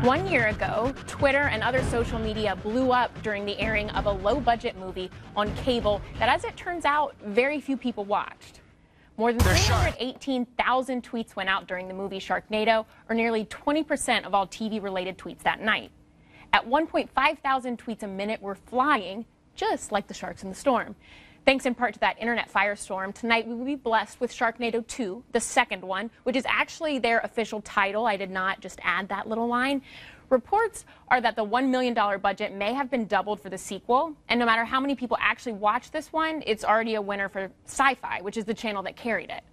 1 year ago, Twitter and other social media blew up during the airing of a low-budget movie on cable that, as it turns out, very few people watched. More than 318,000 tweets went out during the movie Sharknado, or nearly 20% of all TV-related tweets that night. At 1.5 thousand tweets a minute were flying, just like the sharks in the storm. Thanks in part to that internet firestorm, tonight we will be blessed with Sharknado 2, the second one, which is actually their official title. I did not just add that little line. Reports are that the $1 million budget may have been doubled for the sequel, and no matter how many people actually watch this one, it's already a winner for Sci-Fi, which is the channel that carried it.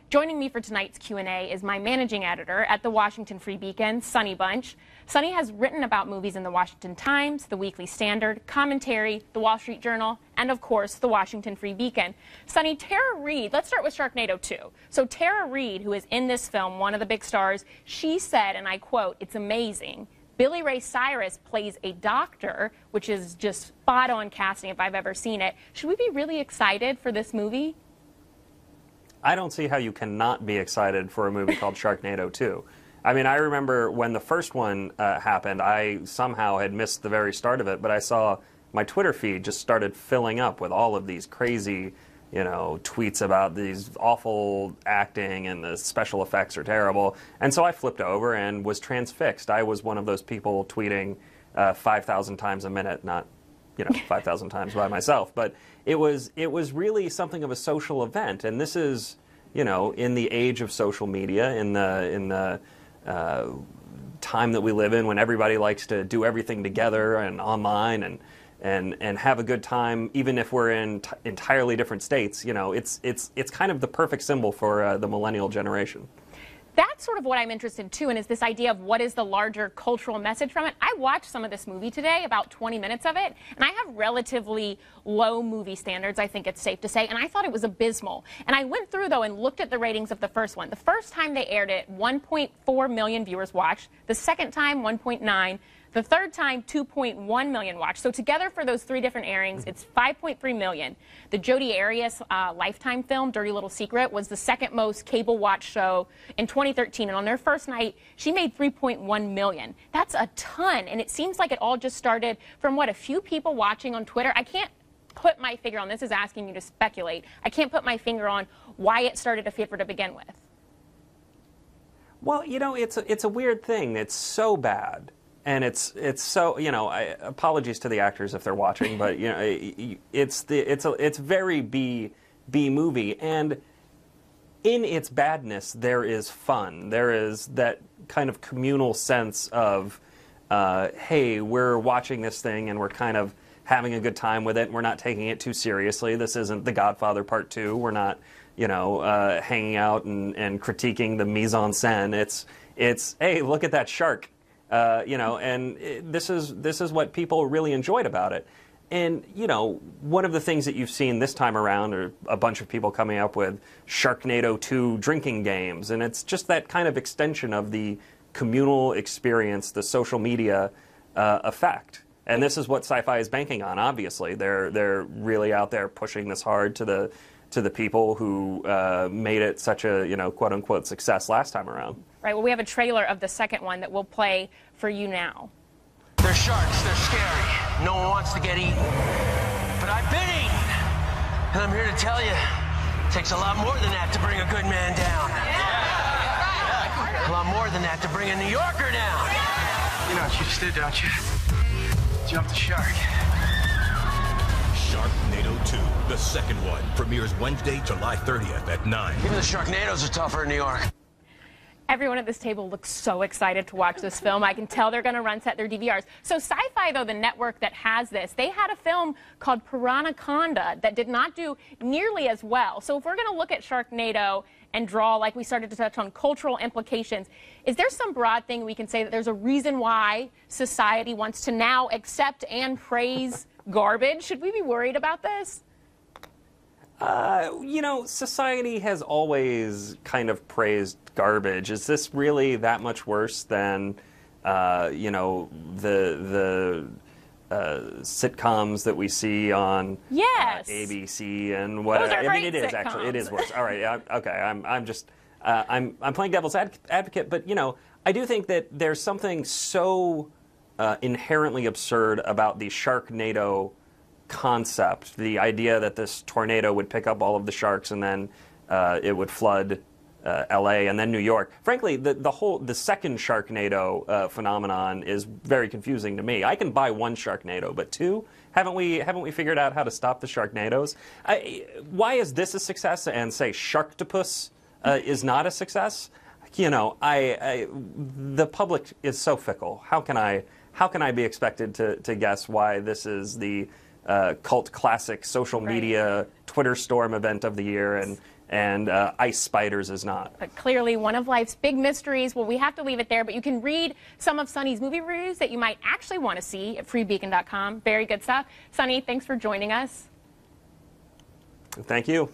Joining me for tonight's Q&A is my managing editor at the Washington Free Beacon, Sonny Bunch. Sonny has written about movies in the Washington Times, the Weekly Standard, Commentary, the Wall Street Journal, and of course, the Washington Free Beacon. Sonny, Tara Reid, let's start with Sharknado 2. So Tara Reid, who is in this film, one of the big stars, she said, and I quote, "It's amazing. Billy Ray Cyrus plays a doctor," which is just spot-on casting if I've ever seen it. Should we be really excited for this movie? I don't see how you cannot be excited for a movie called Sharknado 2. I mean, I remember when the first one happened, I somehow had missed the very start of it, but I saw my Twitter feed just started filling up with all of these crazy, tweets about these awful acting and the special effects are terrible. And so I flipped over and was transfixed. I was one of those people tweeting 5,000 times a minute, not 5,000 times by myself, but it was really something of a social event. And this is, in the age of social media, in the time that we live in, when everybody likes to do everything together and online and have a good time, even if we're in entirely different states. It's kind of the perfect symbol for the millennial generation. That's sort of what I'm interested in, too, and is this idea of what is the larger cultural message from it. I watched some of this movie today, about 20 minutes of it, and I have relatively low movie standards, I think it's safe to say, and I thought it was abysmal. And I went through, though, and looked at the ratings of the first one. The first time they aired it, 1.4 million viewers watched. The second time, 1.9. The third time, 2.1 million watched. So together for those three different airings, it's 5.3 million. The Jodi Arias Lifetime film, Dirty Little Secret, was the second most cable watch show in 2013. And on their first night, she made 3.1 million. That's a ton. And it seems like it all just started from, a few people watching on Twitter. I can't put my finger on this. Is asking you to speculate. I can't put my finger on why it started a fever to begin with. Well, it's a weird thing. It's so bad. And it's so, apologies to the actors if they're watching, but it's very B movie, and in its badness there is fun. There is that kind of communal sense of, hey, we're watching this thing and we're kind of having a good time with it. And we're not taking it too seriously. This isn't The Godfather Part 2. We're not, hanging out and critiquing the mise en scène. It's hey, look at that shark. And this is what people really enjoyed about it. And, one of the things that you've seen this time around are a bunch of people coming up with Sharknado 2 drinking games. And it's just that kind of extension of the communal experience, the social media effect. And this is what Sci-Fi is banking on, obviously. They're really out there pushing this hard to the people who made it such a, quote-unquote success last time around. Right, well, we have a trailer of the second one that we'll play for you now. They're sharks, they're scary. No one wants to get eaten. But I've been eaten. And I'm here to tell you, it takes a lot more than that to bring a good man down. Yeah. A lot more than that to bring a New Yorker down. You know what you just did, don't you? Jump the shark. Sharknado 2, the second one, premieres Wednesday, July 30th at 9. Even the Sharknadoes are tougher in New York. Everyone at this table looks so excited to watch this film. I can tell they're going to run set their DVRs. So Sci-Fi, though, the network that has this, they had a film called Piranhaconda that did not do nearly as well. So if we're going to look at Sharknado and draw, like we started to touch on, cultural implications, is there some broad thing we can say that there's a reason why society wants to now accept and praise garbage? Should we be worried about this? Society has always kind of praised garbage. Is this really that much worse than, the sitcoms that we see on yes. ABC and whatever? Those are great it is sitcoms. actually. It is worse. All right. Okay. I'm playing devil's advocate, but, you know, I do think that there's something so inherently absurd about the Sharknado concept, the idea that this tornado would pick up all of the sharks and then it would flood L.A. and then New York. Frankly, the second Sharknado phenomenon is very confusing to me. I can buy one Sharknado, but two? Haven't we figured out how to stop the Sharknados? Why is this a success and, say, Sharktopus is not a success? You know, the public is so fickle. How can I be expected to guess why this is the cult classic social media Twitter storm event of the year and ice spiders is not? But clearly one of life's big mysteries. Well, we have to leave it there, but you can read some of Sonny's movie reviews that you might actually want to see at freebeacon.com. Very good stuff. Sonny, thanks for joining us. Thank you.